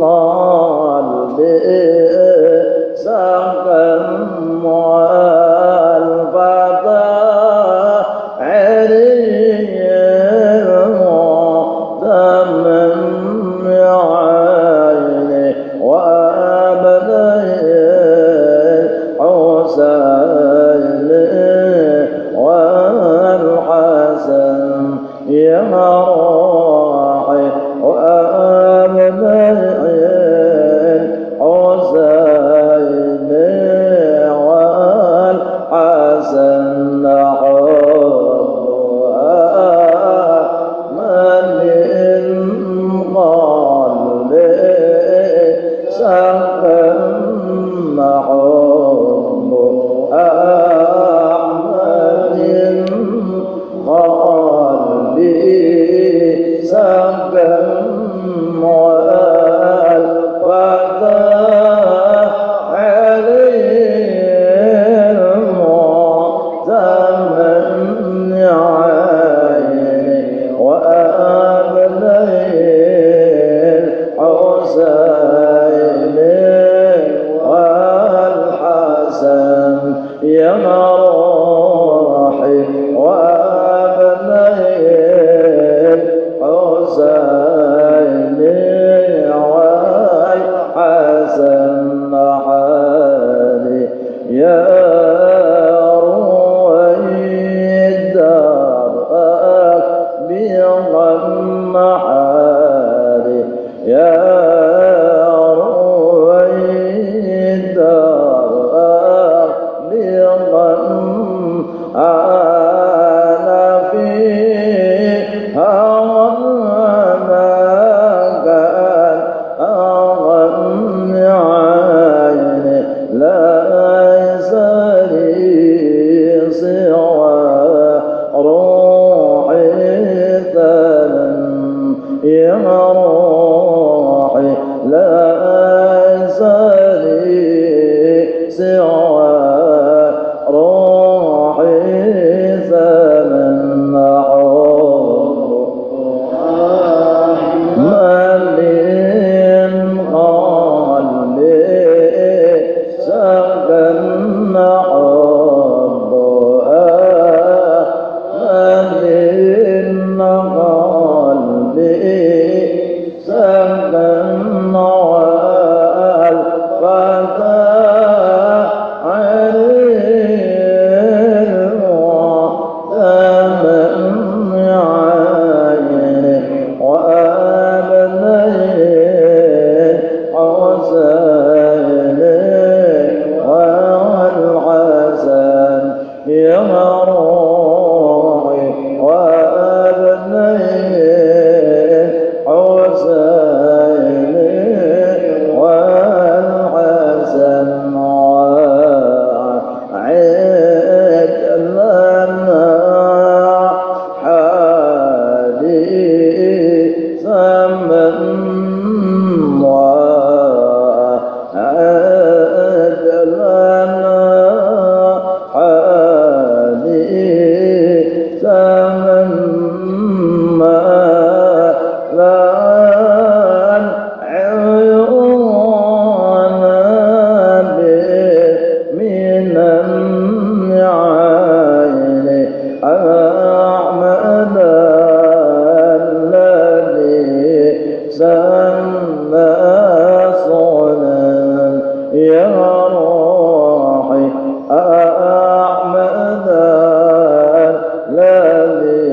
قلبي سقا والفتى عري المعتمم عيني وأبدي الحسين والحسن يا راعي وأبدي الحسين والحسن حبها من قلبي سكن حب أحمد قلبي سكن والفتى علي المعتمم عيني وأبني الحسين والحسن يا راحي وأبني الحسين والحسن حالي يا رويدار بغم حالي يا رويدار بغم أنا في هوانا كان أغم عيني ليس لي سوى روحي ثمن يا روحي ليس لي سوى روحي ثمن من قلبي سكن حبها من قلبي سكن والفتى عرير وتمم عيني وأبني الحسين والحسن يا روحي وأبني الحسين والحسن عيد لنا حديث من وعد لنا حديث من لن عيونا من عيني أحمد الذي سنى صنم يا روحي أحمد الذي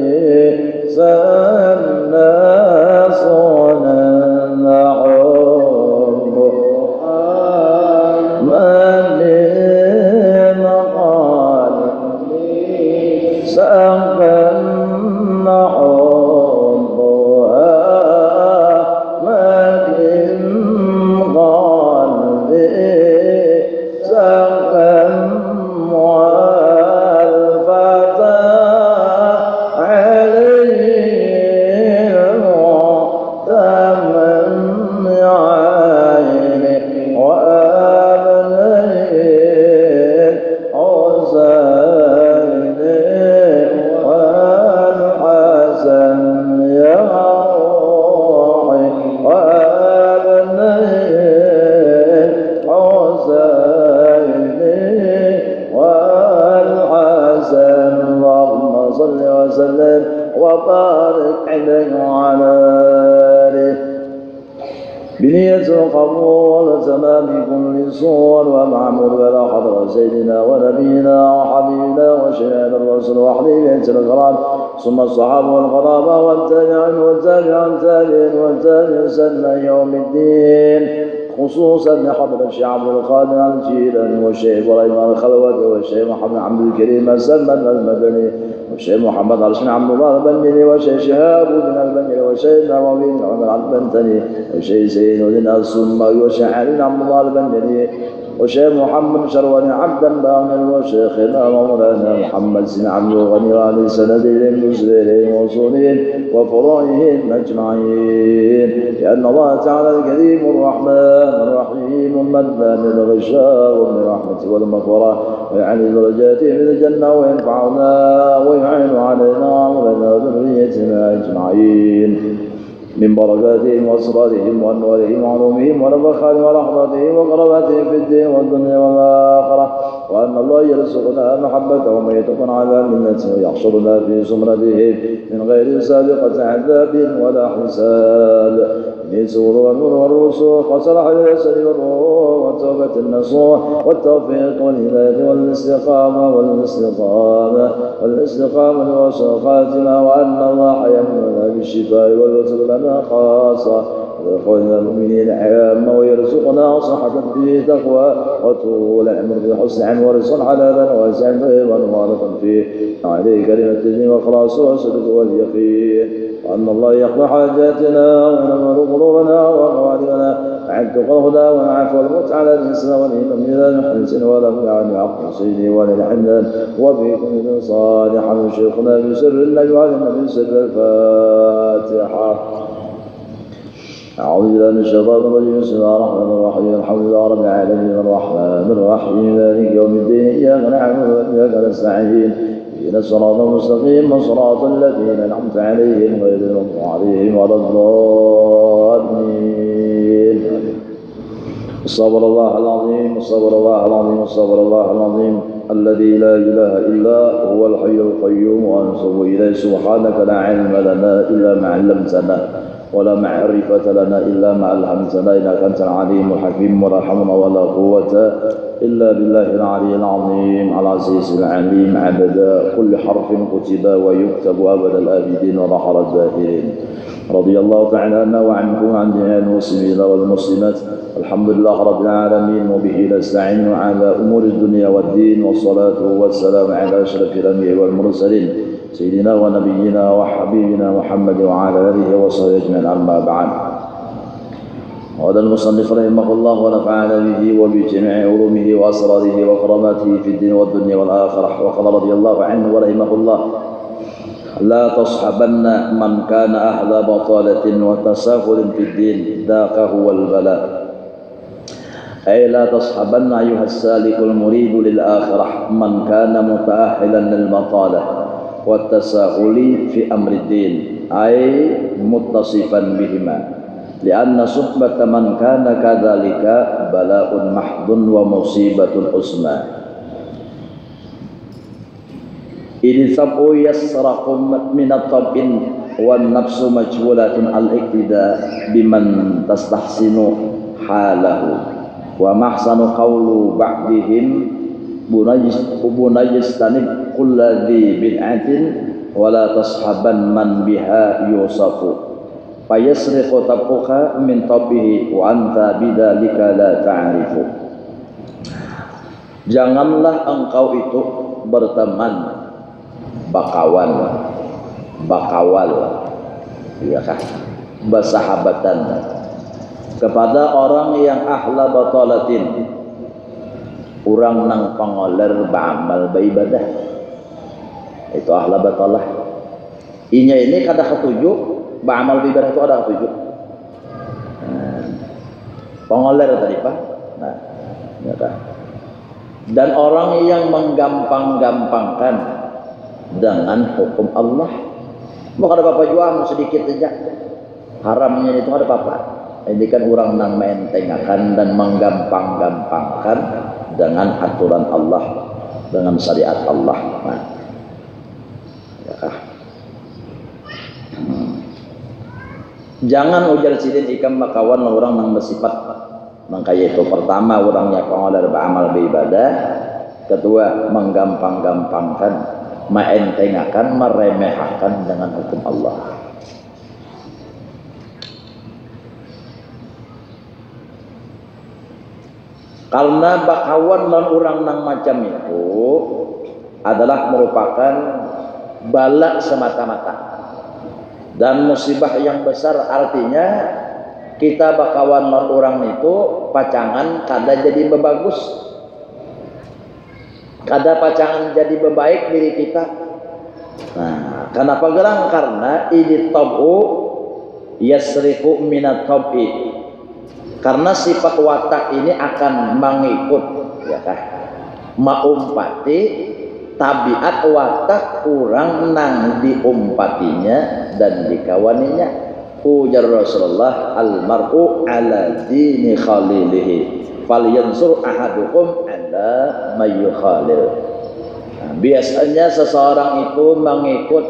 سنى صنم من قلبي سكن حبها من بنية القبول تمام كل صور ومعمول إلى حضرة سيدنا ونبينا وحبيبنا وشيخنا الرسول وحبيبنا الكرام ثم الصحابة والقرابة والتابعين والتابعين سنة يوم الدين خصوصا لحضرة الشيخ عبد القادر الجيلاني والشيخ إبراهيم الخلوتي والشيخ محمد عبد الكريم السلمان المدني والشيخ محمد عرشين عبد الله البني والشيخ شهاب بن البني والشيخ نووي بن عمر البنتني والشيخ سيد الدين السمي والشيخ علي عبد الله البني والشيخ محمد شرواني عبدا باغنا وشيخنا مولانا محمد سن عبد الغني وعلي سندهم مسلمين وصولهم وفروعهم اجمعين لان الله تعالى الكريم الرحمن الرحيم المنان الغشاء من رحمته والمغفره ويعلي درجاته من الجنه وينفعنا ويعين علينا وعلى ذريتنا اجمعين من بركاتهم وأسرارهم وأنوارهم وعلومهم ونفخاتهم ورحمتهم وقرباتهم في الدين والدنيا والآخرة وأن الله يرزقنا محبتهم ويتقن على ملته ويحشرنا في زمرتهم من غير سابقة عذاب ولا حساب من سرور والنور والرسوخ وصلاح اليسر والروح والتوبة النصوح والتوفيق والهداية والاستقامة والخاتمة وأن الله يمنعنا بالشفاء والوصل لنا خاصة ويخوضنا المؤمنين عامة ويرزقنا صحة فيه تقوى وطول العمر بحسن عمل ورزق حلالا واسعا طيبا مباركا فيه عليه كلمة الدين وخلاص والصدق واليقين وأن الله يقضي حاجاتنا وينور قلوبنا وقوالبنا وعد قلوبنا والعفو والموت على الإنسان والإيمان بلا نحسن ولا من عقل سيدي ولا الحنان وفي كل صالحا وشيخنا بسر النجوى النبي سر الفاتحة. أعوذ بالله من الشيطان الرجيم بسم الله الرحمن الرحيم الحمد لله رب العالمين الرحمن الرحيم مالك يوم الدين إياك نعبد وإياك نستعين اهدنا الصراط المستقيم صراط الذين أنعمت عليهم غير المغضوب عليهم ولا الضالين. استغفر الله العظيم استغفر الله العظيم استغفر الله العظيم الذي لا إله إلا هو الحي القيوم ونتوب إليه سبحانك لا علم لنا إلا ما علمتنا ولا معرفة لنا إلا ما ألهمتنا إنك أنت العليم الحكيم ولا حول ولا قوة إلا بالله العلي العظيم العزيز العليم عدد كل حرف كتب ويكتب أبد الآبدين وظهر الزاهرين. رضي الله تعالى عنا وعنكم وعن جميع المسلمين والمسلمات. الحمد لله رب العالمين وبه نستعين على أمور الدنيا والدين والصلاة والسلام على أشرف الأنبياء والمرسلين سيدنا ونبينا وحبيبنا محمد وعلى آله وصحبه أجمعين أما بعد. وهذا المصنف رحمه الله ونفعنا به وبجميع علومه وأسراره وكراماته في الدين والدنيا والآخرة. وقال رضي الله عنه ورحمه الله: لا تصحبن من كان أهل بطالة وتساهل في الدين ذاك هو البلاء. أي لا تصحبن أيها السالك المريد للآخرة من كان متأهلا للبطالة والتساهل في أمر الدين أي متصفا بهما، لأن صحبة من كان كذلك بلاء محض ومصيبة عظمى. إذ سبء يسرق من الطبع والنفس مجبولة الاقتداء بمن تستحسن حاله، ومحسن قول بعضهم بنجستنب كل ذي بدعة ولا تصحبن من بها يوصف فيسرق طبعك من طبعه وأنت بذلك لا تعرف. Janganlah engkau itu berteman bakawal, ya kan, bersahabatan kepada orang yang ahla batalatin, orang nang pangoler ba'amal baibadah, itu ahla batalah. Inya ini kada ketujuh, ba'amal baibadah itu ada ketujuh. Pangoler tadi Pak. Nah, ya kan. Dan orang yang menggampang-gampangkan dengan hukum Allah. Mau ada apa juang sedikit saja. Haramnya itu ada apa? Ini kan orang nang mentengakan dan menggampang-gampangkan dengan aturan Allah, dengan syariat Allah. Nah, ya. Jangan ujar sidin ikam makawan orang nang bersifat mangkaya itu. Pertama orangnya pengolar beramal beribadah, kedua menggampang-gampangkan, maentengakan, meremehkan dengan hukum Allah. Karena bakawan dan orang nang macam itu adalah merupakan bala semata-mata dan musibah yang besar. Artinya kita bakawan dan orang itu pacangan kada jadi bebagus, kada pacangan jadi bebaik diri kita. Nah, kenapa gerang? Karena ini tabu yasriku minat tabi. Karena sifat watak ini akan mengikut, ya kan, maumpati tabiat watak orang nang diumpatinya dan dikawaninya. Ujar Rasulullah, almar'u ala dini khalilihi falyansur ahadukum ala mayyukhalil. Nah, biasanya seseorang itu mengikut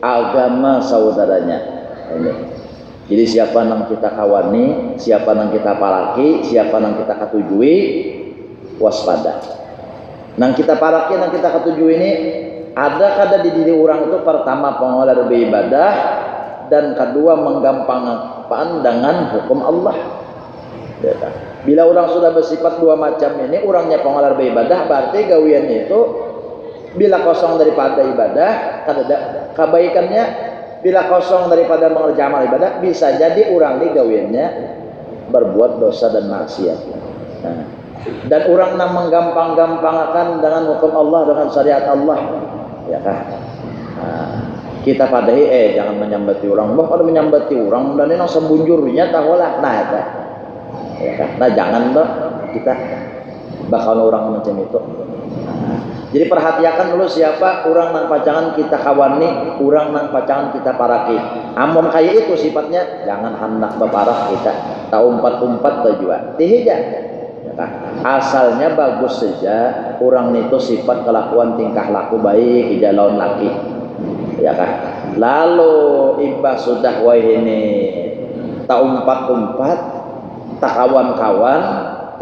agama saudaranya. Ini. Jadi siapa yang kita kawani, siapa yang kita paraki, siapa yang kita ketujui, waspada. Nang kita paraki, nang kita ketujui ini ada kada di diri orang itu pertama pengolah beribadah dan kedua menggampangkan dengan hukum Allah. Bila orang sudah bersifat dua macam ini, orangnya pengolah beribadah, berarti gawiannya itu bila kosong daripada ibadah, kada kebaikannya. Bila kosong daripada mengerjakan amal ibadah, bisa jadi orang ini gawiannya berbuat dosa dan maksiat. Nah, dan orang yang menggampang-gampangkan dengan hukum Allah, dengan syariat Allah, ya kan? Nah, kita padahi jangan menyambati orang. Bah kalau menyambati orang dan ini sembunjurnya tahulah. Nah, ya kan? Nah jangan bah kita bakal orang macam itu. Jadi perhatikan dulu siapa orang nang pacangan kita kawani, orang nang pacangan kita paraki. Amun kaya itu sifatnya jangan hendak beparah kita. Tahu umpat-umpat tujuan. Tihija. Ya, asalnya bagus saja orang itu sifat kelakuan tingkah laku baik ija lawan laki. Ya kan. Lalu ibah sudah wah ini tak umpat-umpat, tak kawan-kawan,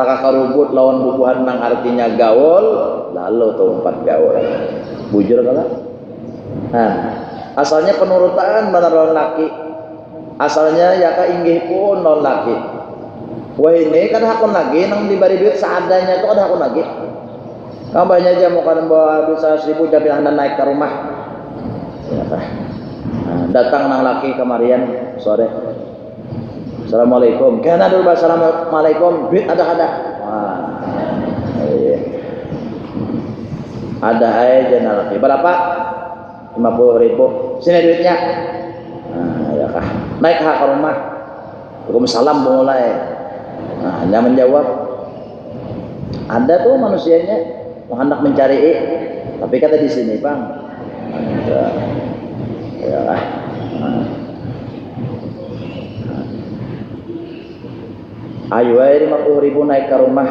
tak karubut lawan bubuhan nang artinya gaul, lalu tuh umpat gaul. Bujur kalau? Nah, asalnya penurutan benar lawan laki. Asalnya ya ka inggih pun lawan laki. Wah ini kan hakun lagi nang diberi duit seadanya itu ada hakun lagi. Kampanye aja mau kan bawa bisa 1000 jaminan naik ke rumah. Ya, nah, datang nang laki kemarian sore. Assalamualaikum. Kena dulu assalamualaikum. Duit ada. Wah, iya. Ada aja nang laki. Berapa? 50.000. Sini duitnya. Nah, ya kah. Naik ke rumah. Waalaikumsalam mulai. Nah, hanya menjawab. Ada tuh manusianya mau hendak mencari tapi kata di sini bang. Ya lah. Ayo 50.000 naik ke rumah.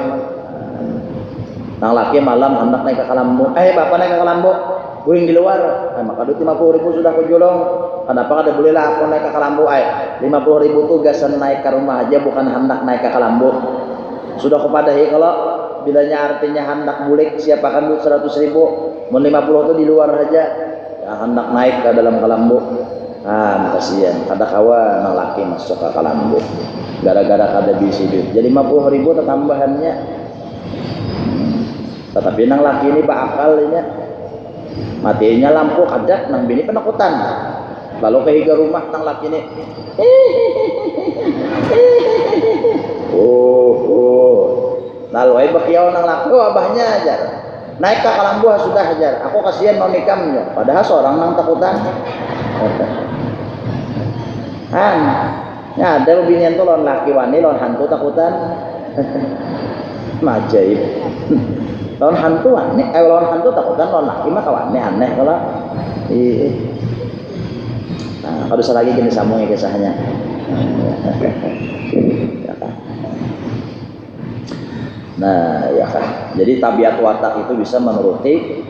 Nang laki malam hendak naik ke Kalambo. Bapak naik ke Kalambo. Guring di luar. Maka duit 50.000 sudah kujulong. Kenapa kada boleh lah aku naik ke Kalambo? 50.000 tuh gasan naik ke rumah aja, bukan hendak naik ke Kalambo. Sudah kepadahi kalau bilanya artinya hendak bulik siapakan duit 100.000. Mau 50 tuh di luar aja. Ya, hendak naik ke dalam Kalambo. Kasihan. Kada kawa nang laki masuk ke Kalambo. Gara-gara kada bisi duit. Jadi 50.000 tambahannya. Tetapi nang laki ini bakalnya. Matinya lampu kadak nang bini penakutan. Lalu kehiga rumah nang laki ini. Lalu bakiau nang laki abahnya aja. Naik ke Kalambu sudah ajar. Aku kasihan mau nikamnya. Padahal seorang nang takutan. Ya ada binian tuh lawan laki wani lawan hantu takutan. Majaib. Lawan hantu aneh, lawan hantu takutan lawan laki mah kawan aneh kalau. Nah, kalau bisa lagi gini sambungnya kisahnya. Nah, ya kan. Jadi tabiat watak itu bisa menuruti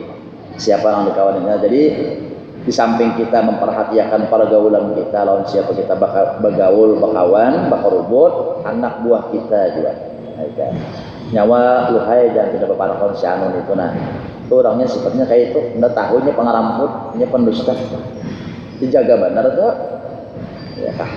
siapa yang dikawaninya. Jadi Di samping kita memperhatikan pergaulan kita, lawan siapa kita bakal bergaul, bakawan, bakarubut, anak buah kita juga. Nyawa luhai dan tidak berparakon si Anun itu nah. Itu orangnya sifatnya kayak itu, udah tahunya pengaramput, ini pendusta. Dijaga benar tuh. Ya kah.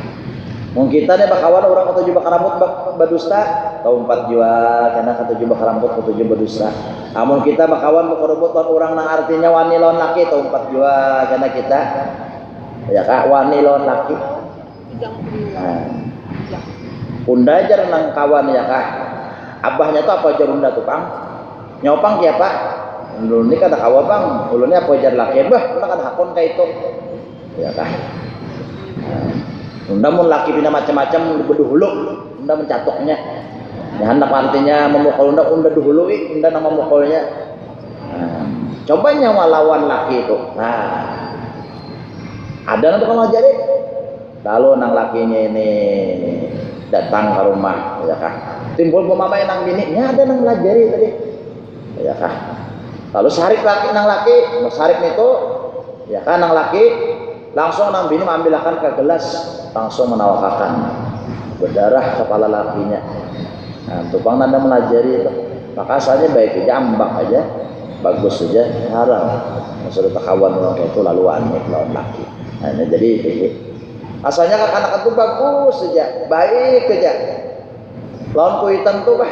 Mungkin kita nih bakawan orang ketujuh bakaramut berdusta, kau 4 jua karena ketujuh bakaramut ketujuh berdusta. Namun kita bakawan bakarubut orang nang artinya wani lawan laki kau 4 jua karena kita ya kak wani lawan laki. Unda aja nang kawan ya kak. Abahnya tuh apa ajar unda tuh pang? Nyopang ya pak. Dulu ini kata kawan bang, ulunnya apa ajar laki? Bah, unda kan hakon kayak itu. Ya kak. Unda mun laki pindah macam-macam berduhulu, unda mencatoknya. Ya hendak artinya memukul unda duhului, unda nama memukulnya. Coba nyawa lawan laki itu. Nah, ada nanti kalau jadi, lalu nang lakinya ini datang ke rumah, ya kah? Timbul pemamai nang bininya ada nang pelajari tadi, ya kah? Lalu sarik laki nang laki, sarik itu, ya kan nang laki. Langsung nang bini mengambilkan ke gelas, langsung menawakakan berdarah kepala lakinya. Nah, tupang nanda melajari itu, maka asalnya baik aja, ambak aja, bagus saja, haram. Maksudnya kawan orang itu lalu aneh lawan laki. Nah, ini jadi asalnya anak itu bagus saja, baik aja. Lawan kuitan tuh bah.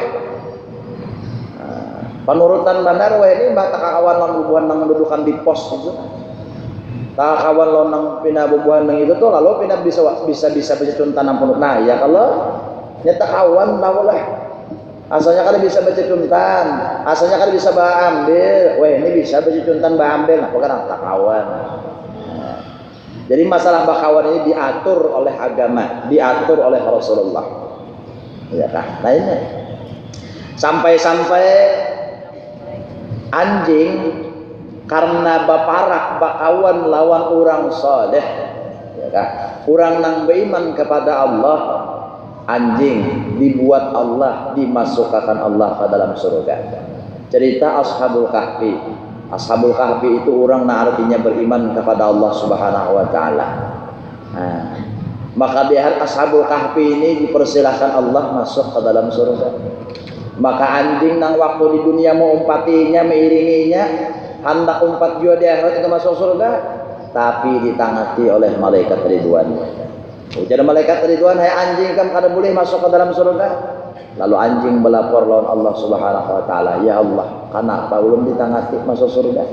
Penurutan bandar wah ini mbak kawan lawan hubungan nang mendudukan di pos itu. Tak kawan lo nang pindah bubuhan nang itu tuh lalu pindah bisa baca tanam penuh. Nah ya kalau nyata kawan tahu lah. Asalnya kan bisa baca tuntan, asalnya kan bisa ambil. Wah ini bisa baca tuntan ambil. Nah bukan tak kawan. Nah, jadi masalah bakawan ini diatur oleh agama, diatur oleh Rasulullah. Ya kan? Nah ini sampai anjing karena baparak bakawan lawan orang saleh ya kan orang nang beriman kepada Allah anjing dibuat Allah dimasukkan Allah ke dalam surga. Cerita Ashabul Kahfi itu orang nang artinya beriman kepada Allah Subhanahu wa taala. Nah, maka di hari Ashabul Kahfi ini dipersilahkan Allah masuk ke dalam surga. Maka anjing nang waktu di dunia mau umpatinya mengiringinya hendak umpat jua di akhirat itu masuk surga, tapi ditangati oleh malaikat Ridwan. Ujar malaikat Ridwan, hai anjing kamu kada boleh masuk ke dalam surga. Lalu anjing melapor lawan Allah Subhanahu wa taala, ya Allah, kenapa ulun ditangati masuk surga?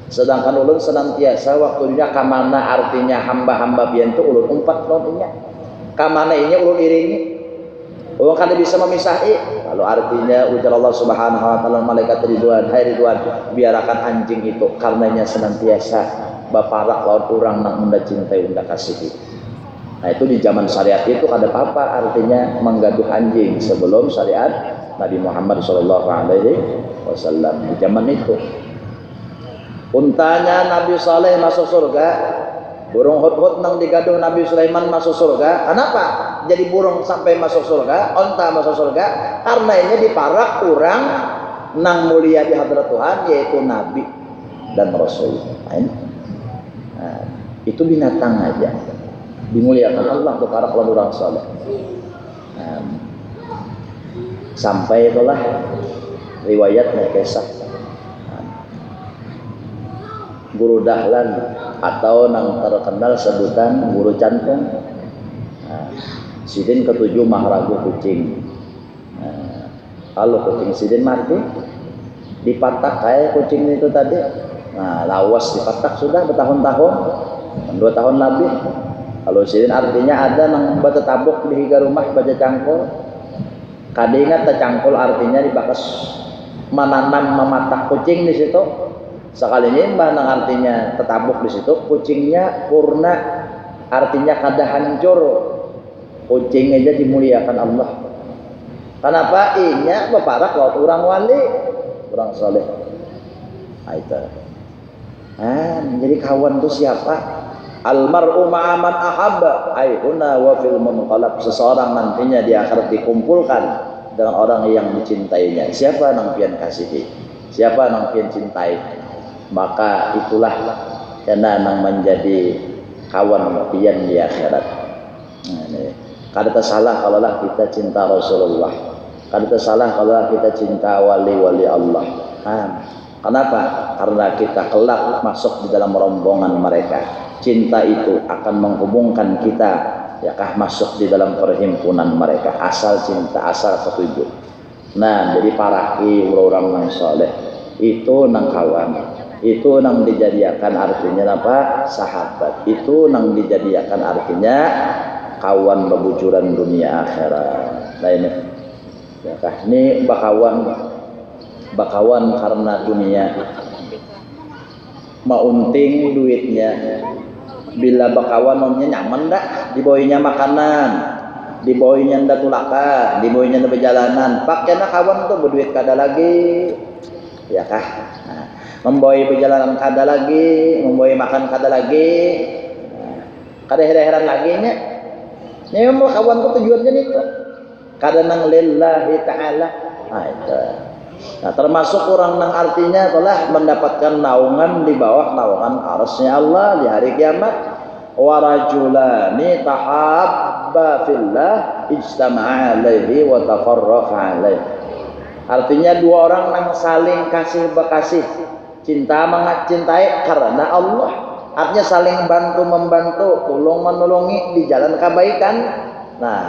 Sedangkan ulun senantiasa waktunya kamana artinya hamba-hamba biyen tu ulun umpat lawan inya. Kamana inya ulun iringi. Ulun kada bisa memisahi. Lalu artinya ujar Allah Subhanahu wa taala malaikat Ridwan, hai Ridwan, biarkan anjing itu karenanya senantiasa baparak lawan orang nang unda cintai unda kasihi. Nah itu di zaman syariat itu kada apa-apa artinya menggaduh anjing sebelum syariat Nabi Muhammad sallallahu alaihi wasallam di zaman itu. Untanya Nabi Saleh masuk surga, burung hut-hut nang digaduh Nabi Sulaiman masuk surga. Kenapa? Jadi burung sampai masuk surga, onta masuk surga karena ini diparak orang nang mulia di hadirat Tuhan yaitu Nabi dan Rasul. Nah, itu binatang aja dimuliakan Allah diparak oleh orang saleh. Nah, sampai itulah riwayatnya kisah guru dahlan atau nang terkenal sebutan guru cantung. Sidin ketujuh mahragu kucing. Kalau kucing sidin mati dipatak kayak kucing itu tadi. Nah lawas dipatak sudah bertahun-tahun 2 tahun lebih. Kalau sidin artinya ada nang bata tabuk di higa rumah baca cangkul. Kadingat cangkul artinya dibakas menanam mematak kucing di situ. Sekalinya mbah nang artinya tetabuk di situ kucingnya purna artinya kada hancur. Kucing aja dimuliakan Allah. Kenapa? Inya beparak laut orang wali, orang soleh. Nah, itu. Jadi kawan itu siapa? Almar'u ma'aman ahabba aihuna wa fil munqalab. Seseorang nantinya di akhirat dikumpulkan dengan orang yang dicintainya. Siapa nang pian kasihi? Siapa nang pian cintai? Maka itulah karena nang menjadi kawan pian di akhirat. Nah, ini. Kada tersalah kalau lah kita cinta Rasulullah, kada tersalah kalau lah kita cinta wali-wali Allah. Nah, kenapa? Karena kita kelak masuk di dalam rombongan mereka. Cinta itu akan menghubungkan kita, ya kah, masuk di dalam perhimpunan mereka. Asal cinta, asal setuju. Nah, jadi para orang yang soleh itu nang kawan, itu nang dijadikan artinya apa? Sahabat. Itu nang dijadikan artinya kawan bebujuran dunia akhirat. Nah ini, ya kah, ini bakawan karena dunia, maunting duitnya. Bila bakawan nomnya nyaman dah, dibawinya makanan, dibawinya ndak tulaka, dibawinya ndak perjalanan. Pakainya kawan tuh berduit kada lagi, ya kah? Nah, membawi perjalanan kada lagi, membawi makan kada lagi, kada heran lagi nya. Nya mau kawan tuh tujuannya itu, kada nang lillahi ta'ala. Nah, itu. Nah, termasuk orang yang artinya telah mendapatkan naungan di bawah naungan arsy Allah di hari kiamat. Wa rajulani tahabba fillah ijtama'a alaihi wa tafarraqa alaihi. Artinya dua orang yang saling kasih bekasih, cinta mencintai karena Allah. Artinya saling bantu membantu, tolong menolongi di jalan kebaikan. Nah,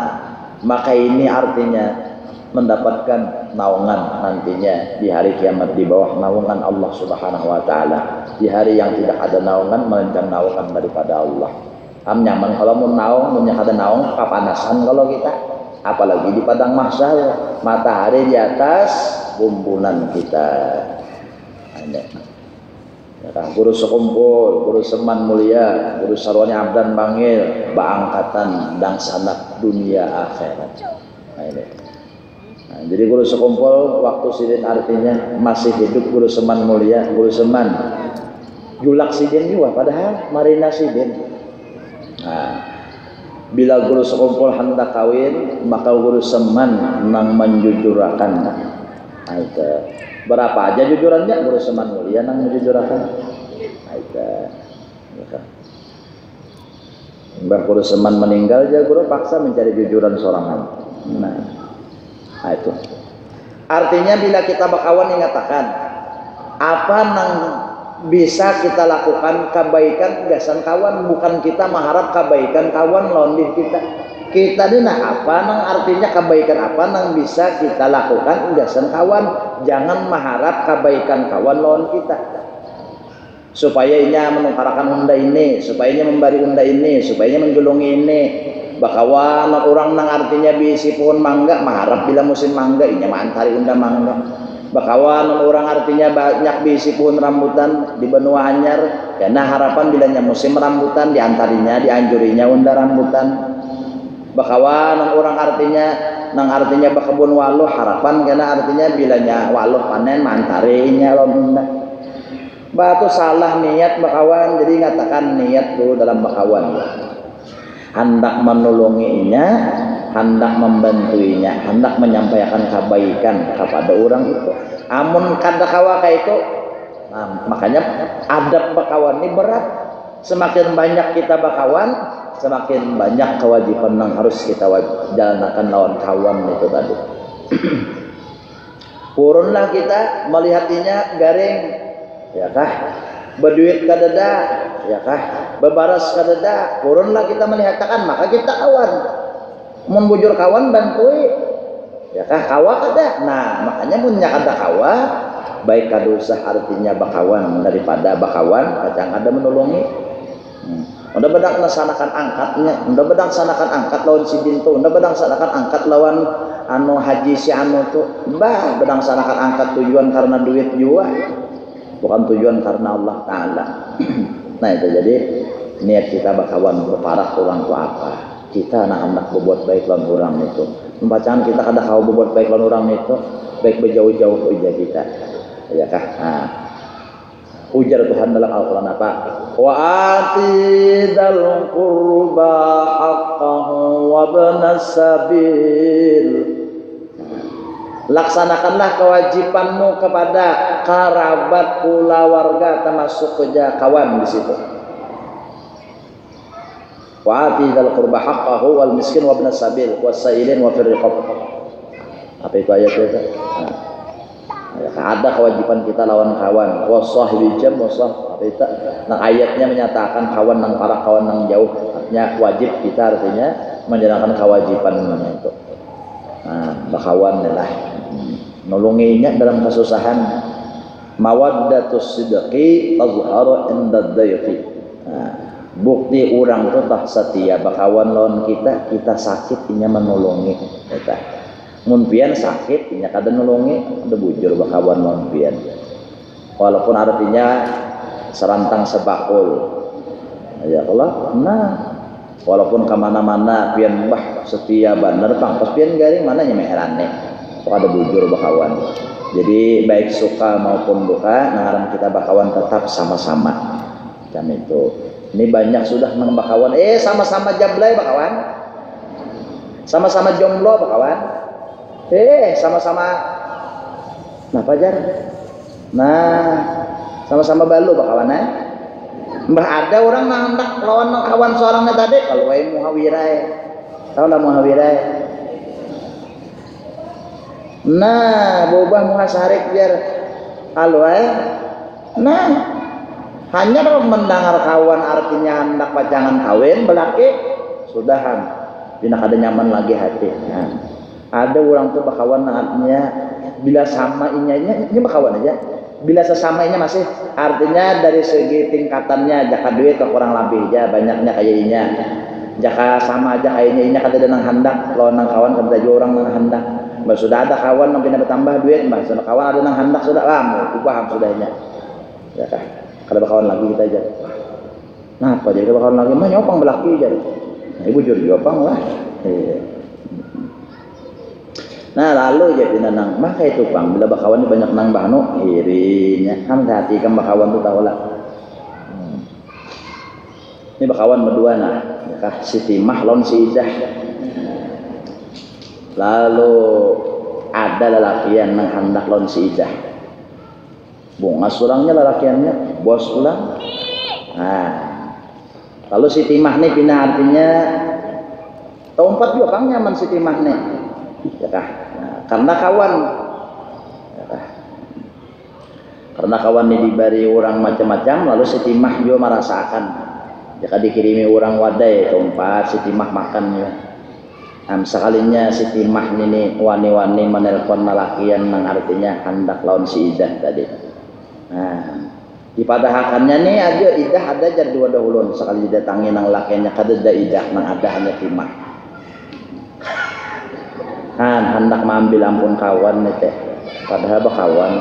maka ini artinya mendapatkan naungan nantinya di hari kiamat di bawah naungan Allah Subhanahu wa taala. Di hari yang tidak ada naungan melainkan naungan daripada Allah. Am nyaman kalau mau naung, punya kada naung kapanasan kalau kita. Apalagi di padang mahsyar, matahari di atas bumbunan kita. Ini. Ya kan, guru sekumpul, guru seman mulia, guru sarwani abdan bangil, baangkatan dang sanak dunia akhirat. Nah, ini. Nah, jadi guru sekumpul waktu sidin artinya masih hidup guru seman mulia, guru seman julak sidin juga padahal marina sidin. Nah, bila guru sekumpul hendak kawin maka guru seman nang menjujurakan. Nah, itu berapa aja jujurannya guru seman mulia nang menjujurakan. Nah, itu mbah guru seman meninggal aja guru paksa mencari jujuran sorangan. Nah, itu artinya bila kita bakawan mengatakan apa nang bisa kita lakukan kebaikan gasan kawan, bukan kita mengharap kebaikan kawan lawan diri kita ini. Nah, apa nang artinya kebaikan apa nang bisa kita lakukan gasan kawan, jangan mengharap kebaikan kawan lawan kita, supaya ia menukarakan unda ini, supaya ia memberi unda ini, supaya ia menjulungi ini. Bakawan orang nang artinya bisi pohon mangga mengharap bila musim mangga inya mantari unda mangga. Bakawan orang artinya banyak bisi pohon rambutan di benua anyar karena harapan bilanya musim rambutan diantarinya dianjurinya unda rambutan. Bakawan orang artinya nang artinya bakebun waluh harapan karena artinya bilanya waluh panen mantarinya unda. Batu salah niat bakawan, jadi ngatakan niat dulu dalam bakawan. Hendak menolonginya, hendak membantuinya, hendak menyampaikan kebaikan kepada orang itu. Amun kada kawa kayak itu, nah, makanya adab bakawan ini berat. Semakin banyak kita bakawan, semakin banyak kewajiban yang harus kita jalankan lawan kawan itu tadi. Purunlah kita melihatnya garing, ya kah? Berduit kadada, ya kah? Bebaras kadada, purunlah kita melihatkan, maka kita kawan. Membujur kawan bantui, ya kah? Kawa kada. Nah, makanya punya kada kawa, baik kada usah artinya bakawan daripada bakawan, kacang ada menolongi. Unda bedang nasanakan angkatnya, unda bedang sanakan angkat lawan si dintu, unda bedang sanakan angkat lawan anu haji si anu tuh, bah bedang sanakan angkat tujuan karena duit juga, bukan tujuan karena Allah Ta'ala. Nah, itu jadi niat kita bakawan berparah orang itu apa? Kita anak-anak berbuat baik lawan orang itu. Pembacaan kita kada kau berbuat baik lawan orang itu, baik berjauh-jauh ujar kita, ya kah? Nah, ujar Tuhan dalam Al-Quran apa? Wa atidal qurba haqqahu wa ibnas sabil Laksanakanlah kewajibanmu kepada kerabat, keluarga, termasuk kerja kawan di situ. Wa ati dzal qurba haqqahu wal miskin wa ibnas sabil wasailin wa fir riqab. Apa itu ayatnya? Ada kewajiban kita lawan kawan. Wasahibil jam wasah. Apa itu? Nah, ayatnya menyatakan kawan nang para kawan nang jauh. Artinya wajib kita artinya menjalankan kewajiban itu. Nah, bakawan lah. Nolonginya dalam kesusahan. Mawaddatus sidqi tazharu inda dhayfi. Nah, bukti orang itu tak setia bakawan lawan kita sakit inya menolongi kita. Mun pian sakit inya kada nolongi, ada bujur bakawan lawan pian. Walaupun artinya serantang sebakul. Ya Allah, nah walaupun kemana-mana pian bah setia bener pangkos pian garing mana nya meherane. Ada bujur bakawan. Jadi baik suka maupun duka, naharan kita bakawan tetap sama-sama. Jam itu. Ini banyak sudah nang bakawan. Sama-sama jablay bakawan. Sama-sama jomblo bakawan. Sama-sama. Nah pajar. Nah, sama-sama balu bakawan Mbah ada orang hendak lawan kawan seorangnya tadi kalau wae muhawirai. Tahu lah muhawirai. Nah, bobah muhasarik biar alwai. Nah, hanya kalau mendengar kawan artinya hendak pacangan kawin belaki sudahan. Tidak ada nyaman lagi hati. Nah, ada orang tuh bakawan artinya bila sama ini bakawan aja. Bila sesamanya masih artinya dari segi tingkatannya jaka duit ke kurang lebih aja banyaknya kayaknya. Jaka sama aja kayaknya ini kada nang hendak lawan nang kawan kada juga orang nang hendak. Mbak sudah ada kawan yang pindah bertambah duit, mbak sudah kawan ada nang hendak sudah mau paham sudahnya. Ya kah? Kada kawan lagi kita aja. Nah, apa jadi kawan lagi mah nyopang belaki aja. Nah, ibu jujur nyopang lah. Nah, lalu jadi nang maka itu Bang, bila bakawan banyak nang bahno irinya. Kan hati kan bakawan tu tahu lah. Ini bakawan berdua nah, ya kah Siti Mah lawan si Idah. Lalu ada lelakian nang hendak lawan si Idah. Bunga surangnya lelakiannya bos pulang. Nah, lalu Siti Mah nih pindah artinya tahun 4 juga Bang nyaman Siti Mah nih. Ya kah? Nah, karena kawan. Ya kah? Karena kawan ini diberi orang macam-macam lalu Siti Mah juga merasakan. Jika dikirimi orang wadai tahun 4 Siti Mah makan ya. Sekalinya Siti Mah ini wani-wani menelpon lelakian yang artinya hendak lawan si Idah tadi. Nah, di padahakannya nih aja Idah ada jar dua dahulun sekali didatangi nang lakiannya kada ada Idah nang ada hanya Timah. Hendak mengambil ampun kawan nih teh. Padahal bakawan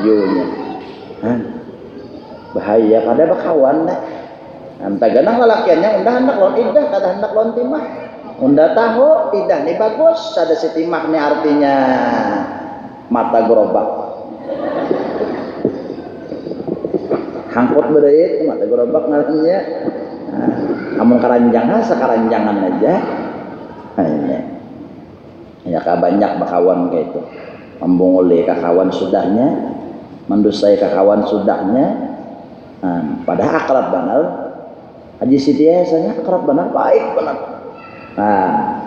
yunya. Bahaya pada bakawan nih. Anta ganang lelakiannya undah hendak lawan Idah kada hendak lawan Timah. Unda tahu tidak nih bagus ada Siti Mah nih artinya mata gerobak hangkut berait mata gerobak ngarannya amun karanjang sakaranjangan aja ya banyak bakawan kayak itu membunguli kakawan sudahnya mendusai kakawan sudahnya padahal akrab benar Haji Siti biasanya akrab benar baik benar. Nah,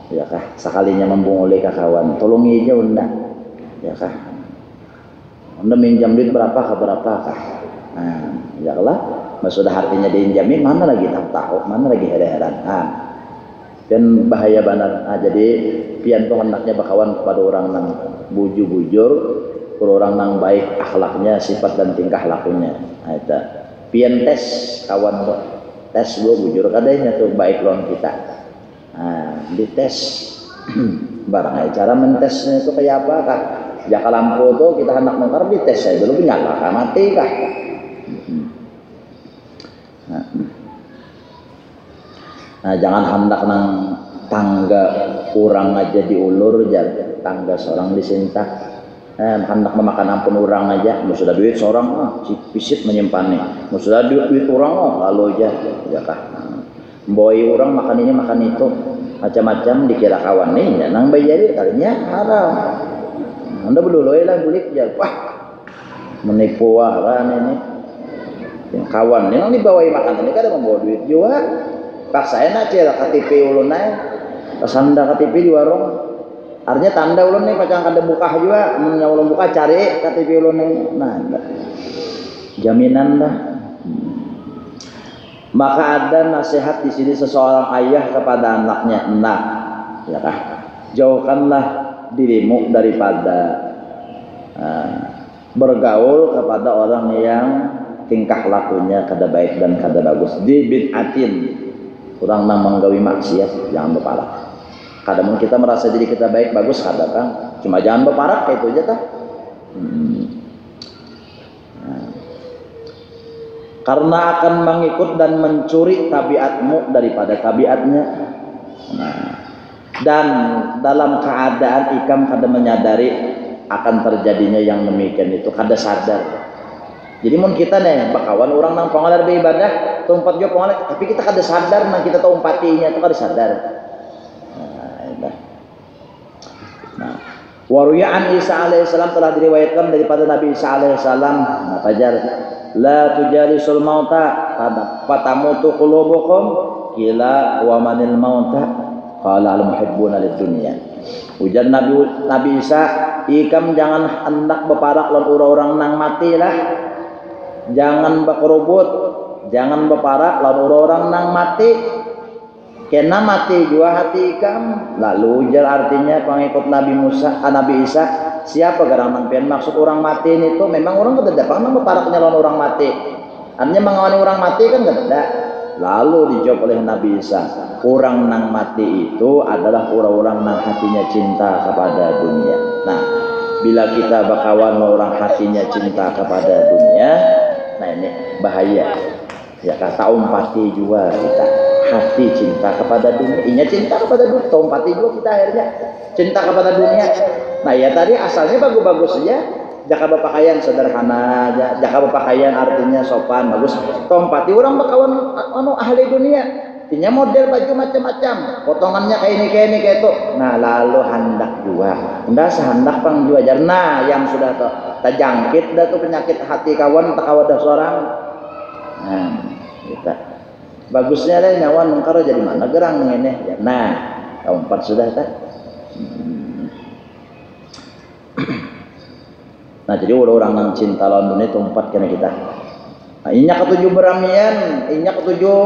ya kah sekalinya membunguli kawan tolongi aja unda ya kah unda minjam duit berapa kah ya lah sudah hatinya diinjamin mana lagi tak tahu mana lagi heran dan bahaya benar jadi pian tuh hendaknya bakawan kepada orang yang bujur orang yang baik akhlaknya sifat dan tingkah lakunya itu pian tes kawan tuh tes gua bujur kadanya tuh baik lawan kita. Dites barang cara mentesnya itu kayak apa kah? Jaka lampu tuh kita hendak mengkar dites saya dulu nyala kah mati kah? Nah, jangan hendak nang tangga kurang aja diulur aja tangga seorang disintak. Hendak memakan ampun orang aja, sudah duit seorang si pisit menyimpannya. Sudah duit orang lalu aja ya kah? Boy orang makan ini makan itu macam-macam dikira kawan nih nang bayari kalinya haram Anda beluloi lah bulik ya, wah menipu waran ini. Yang kawan ini nang dibawai makan ini kada membawa duit juga. Paksain aja lah KTP ulun naik, kesanda KTP di warung. Artinya tanda ulun nih pacang kada buka juga, mennya ulun buka cari KTP ulun nih. Nah, jaminan dah. Maka ada nasihat di sini seseorang ayah kepada anaknya, nah, ya kah? Jauhkanlah dirimu daripada bergaul kepada orang yang tingkah lakunya kada baik dan kada bagus. Di bid'atin, orang nang menggawi maksiat, jangan berparak. Kadang kita merasa diri kita baik bagus, kada kan? Cuma jangan berparak kayak itu aja tah. Karena akan mengikut dan mencuri tabiatmu daripada tabiatnya. Dan dalam keadaan ikam kada menyadari akan terjadinya yang demikian itu, kada sadar. Jadi mun kita nih bakawan orang nang pangalar beribadah, tempat jo pangalar, tapi kita kada sadar nang kita tahu empatinya itu kada sadar. Nah, waruyaan Isa alaihissalam telah diriwayatkan daripada Nabi Isa alaihissalam, fajar la tujalisul mauta fatamutu qulubukum kila wa manil mauta qala al muhibbuna lid dunya. Ujar Nabi Isa, ikam jangan hendak beparak lawan orang nang mati lah. Jangan berkerubut, jangan beparak lawan orang nang mati. Kena mati jua hati ikam. Lalu ujar artinya pengikut Nabi Isa, siapa garang nang pian maksud orang mati ini tuh memang orang kada dapat nang beparaknya lawan orang mati. Artinya mengawani orang mati kan kada. Lalu dijawab oleh Nabi Isa, orang nang mati itu adalah orang-orang nang hatinya cinta kepada dunia. Nah, bila kita bakawan orang hatinya cinta kepada dunia, nah ini bahaya. Ya kata umpati juga kita hati cinta kepada dunia, inya cinta kepada dunia, umpati juga kita akhirnya cinta kepada dunia. Nah ya tadi asalnya bagus-bagus saja. Jaka berpakaian sederhana aja, jaka berpakaian artinya sopan bagus. Tompati orang bakawan ahli dunia, punya model baju macam-macam, potongannya kayak ini kayak itu. Nah lalu hendak juga, hendak sehendak pang juga jar. Nah yang sudah terjangkit dah tuh penyakit hati kawan tak kawan dah seorang. Nah kita bagusnya deh nyawa nengkaro jadi mana gerang ini. Ya. Nah keempat sudah tak. Nah jadi orang nang cinta lawan dunia tempat kena kita. Nah, inya ketujuh beramian, inya ketujuh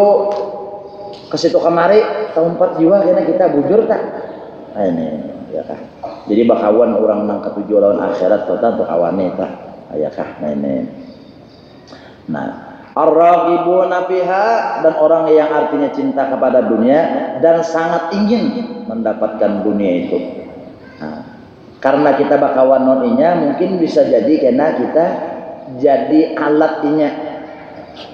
ke situ kemari, tempat jiwa kena kita bujur tak. Nah, ini ya kah. Jadi bakawan orang nang ketujuh lawan akhirat total untuk awane tak. Ya kah. Nah ini. Nah, ar-raghibuna fiha, dan orang yang artinya cinta kepada dunia dan sangat ingin mendapatkan dunia itu. Nah, karena kita bakawan noninya mungkin bisa jadi karena kita jadi alat inya,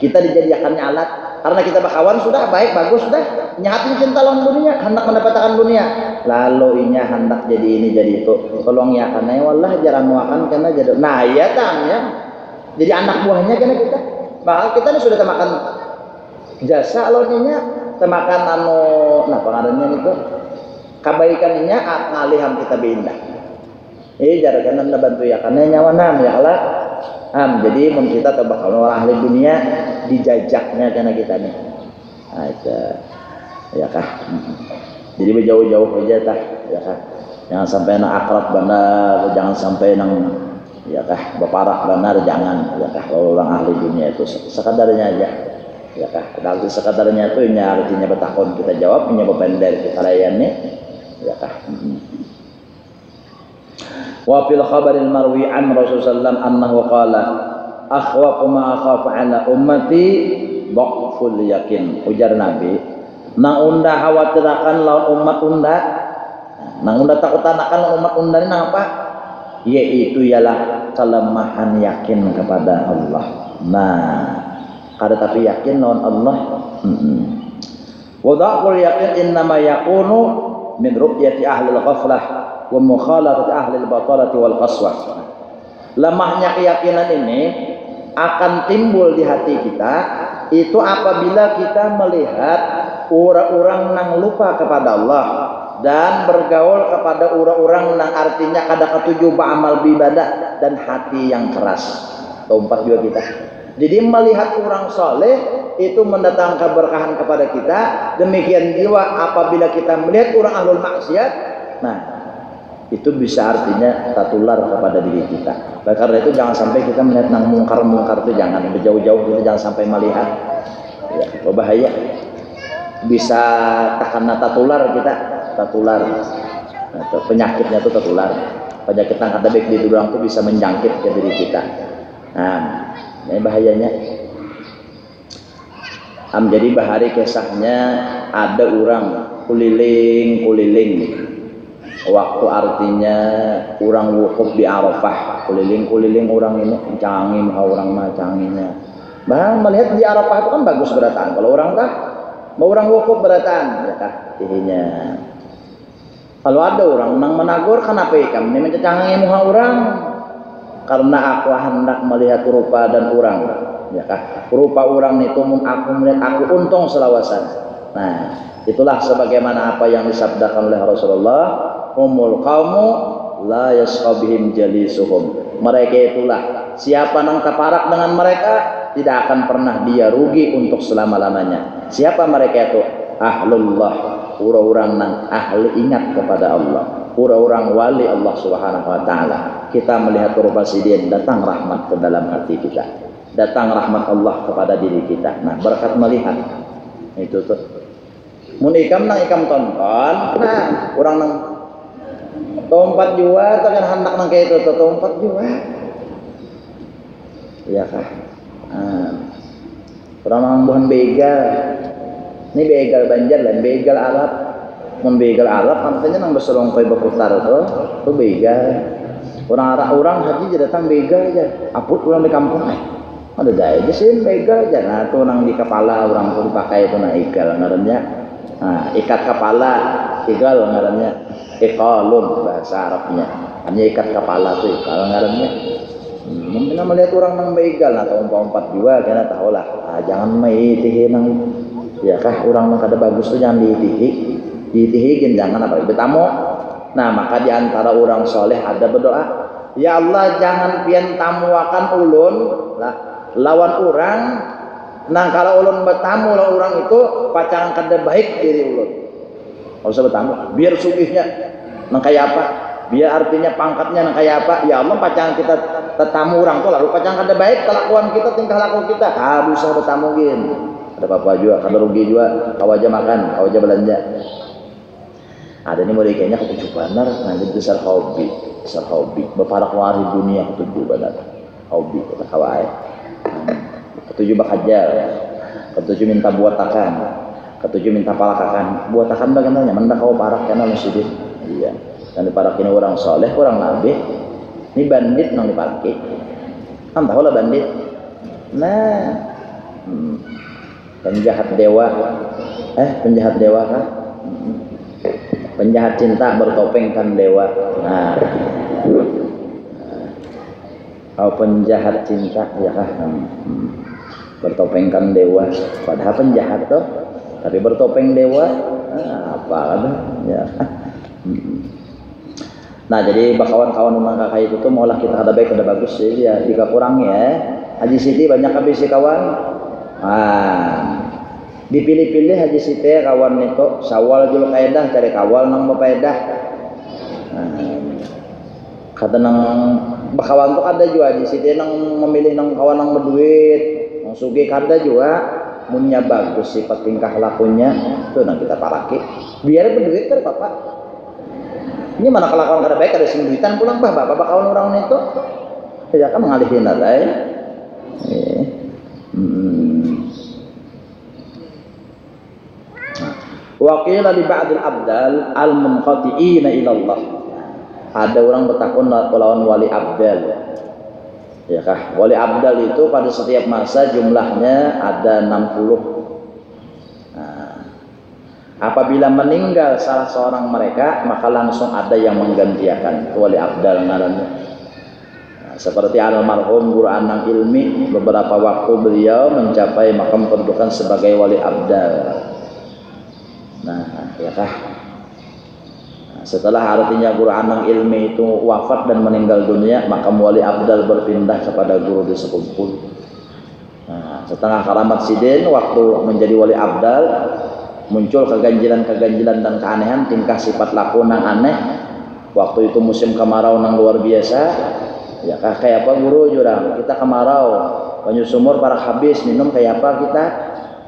kita dijadikannya alat karena kita bakawan sudah baik bagus sudah nyahatin cinta lawan dunia, hendak mendapatkan dunia, lalu inya hendak jadi ini jadi itu, tolong ya karena wallah jarang muakan karena jadi nah ya tanya jadi anak buahnya karena kita bahkan kita ini sudah temakan jasa lawannya, temakan nah pengaruhnya itu kebaikannya ngaliham kita bindah. Jarakan anda bantu ya karena nyawa nam ya Allah. Jadi mun kita bakal orang ahli dunia dijajaknya karena kita nih. Nah, itu ya kah. Jadi berjauh-jauh aja tah ya kah. Jangan sampai nang akrab benar, jangan sampai nang ya kah beparak benar, jangan ya kah. Kalau orang ahli dunia itu sekadarnya aja. Ya kah. Kalau sekadarnya itu nya artinya betakon kita jawab, nya bepender kita layani. Ya kah. Wa fil khabaril marwi an Rasulullah annahu qala akhwaqu ma akhafu ala ummati dhaful yakin. Ujar Nabi, nang unda khawatirakan lawan umat unda, nang unda takutanakan lawan umat unda ini nang apa? Yaitu ialah kelemahan yakin kepada Allah. Nah, kada tapi yakin lawan Allah. Wa dhaful yakin innama yakunu min ru'yati ahli al-ghaflah wa mukhalafat ahli al-batalati wal qaswah. Lemahnya keyakinan ini akan timbul di hati kita itu apabila kita melihat orang-orang nang lupa kepada Allah dan bergaul kepada orang-orang yang artinya kada ketujuh beramal ibadah dan hati yang keras. Keempat juga kita. Jadi melihat orang soleh itu mendatangkan keberkahan kepada kita. Demikian juga apabila kita melihat orang ahlul maksiat, nah itu bisa artinya tertular kepada diri kita. Karena itu jangan sampai kita melihat nang mungkar-mungkar itu jangan berjauh-jauh, kita jangan sampai melihat. Ya, bahaya. Bisa takana tertular kita, tertular. Nah, penyakitnya itu tertular. Penyakit yang ada baik di tulang itu bisa menjangkit ke diri kita. Nah, ini bahayanya. Jadi bahari kisahnya ada orang kuliling. Waktu artinya orang wukuf di Arafah, kuliling orang ini canggih, orang mah canggihnya. Bahkan melihat di Arafah itu kan bagus beratan. Kalau orang tak mau orang wukuf beratan, ya kah? Tihinya. Kalau ada orang nang menagur, kenapa kamu ini mencanggih muha orang? Karena aku hendak melihat rupa dan orang, ya kah? Rupa orang itu aku melihat aku untung selawasan. Nah, itulah sebagaimana apa yang disabdakan oleh Rasulullah. Umul qaumu la yasqabihim jalisuhum. Mereka itulah siapa nang taparak dengan mereka tidak akan pernah dia rugi untuk selama-lamanya. Siapa mereka itu? Ahlullah, orang-orang nang ahli ingat kepada Allah, orang-orang wali Allah Subhanahu wa taala. Kita melihat rupa sidin, datang rahmat ke dalam hati kita. Datang rahmat Allah kepada diri kita. Nah, berkat melihat itu tuh. Mun ikam nang ikam tonton, nah orang nang tompat jua, takkan hendak nang kayak itu tompat jua, ya kah? Orang nang bukan begal, ini begal Banjar dan begal Arab, membegal Arab, artinya nang berselongkai berputar itu begal. Orang haji jadi datang begal aja, aput orang di kampung, ada daya aja sih begal aja. Nah tuh nang di kepala orang tuh dipakai itu nang igal ngarannya. Nah, ikat kepala, igal ngarannya, iqalun bahasa Arabnya. Hanya ikat kepala tuh iqal ngarannya. Mungkin melihat orang nang begal atau umpat juga karena tahu lah. Nah, jangan maitihi nang, ya kah orang nang kada bagus tuh jangan diitihigin jangan apa betamu. Nah maka diantara orang soleh ada berdoa, ya Allah jangan pian tamuakan ulun lah lawan orang. Nah kalau ulun bertamu lawan orang itu pacaran kada baik diri ulun. Kalau usah bertamu, biar sugihnya nang kayak apa, biar artinya pangkatnya nang kayak apa. Ya Allah pacaran kita tetamu orang tuh lalu pacaran kada baik kelakuan kita, tingkah laku kita, harus usah bertamu gin. Ada apa-apa juga, kada rugi juga, kau aja makan, kau aja belanja. Ada nih mereka ketujuh benar, nanti besar hobi, berparak wari dunia ketujuh benar, hobi kita kawai. Ketujuh bakajar, ketujuh minta buatakan, ketujuh minta palakakan. Buatakan bagaimana? Menda kau parak karena masjid. Iya. Dan diparakin orang soleh, orang nabi. Ini bandit nang diparaki. Kan tahu lah bandit. Nah, penjahat dewa. Penjahat dewa kah? Penjahat cinta bertopengkan dewa. Nah, kau penjahat cinta ya kah? Bertopengkan dewa, padahal penjahat tuh, tapi bertopeng dewa, apa kan? Ya. Nah jadi kawan-kawan rumah kakak itu tuh maulah kita ada baik ada bagus sih ya, jika kurang ya. Haji Siti banyak habis si kawan. Dipilih-pilih Haji Siti kawan itu, Syawal Dzul Qaidah cari kawal nang bepaedah. Kata nang bakawan tuh ada juga Haji Siti nang memilih nang kawan nang berduit. Sugih kada juga munnya bagus sifat tingkah lakunya tuh nang kita paraki biar berduit kan bapak ini mana kelakuan kada baik ada sing duitan pulang bapak kawan orang itu ya kan ngalihin ada ya. Wa qila li ba'dil abdal al munqati'ina ila Allah. Ada orang bertakun lawan wali abdal. Ya kah, wali abdal itu pada setiap masa jumlahnya ada 60. Nah, apabila meninggal salah seorang mereka maka langsung ada yang menggantikan wali abdal ngarannya. Nah, seperti almarhum Guru Anang Ilmi, beberapa waktu beliau mencapai makam kedudukan sebagai wali abdal. Nah, ya kah. setelah artinya guru anang ilmi itu wafat dan meninggal dunia, maka wali abdal berpindah kepada guru tersebut pun. Nah, setengah karamat sidin waktu menjadi wali abdal muncul keganjilan-keganjilan dan keanehan, tingkah sifat laku nang aneh. Waktu itu musim kemarau nang luar biasa, ya kayak apa guru jurang, kita kemarau, banyu sumur para habis, minum kayak apa kita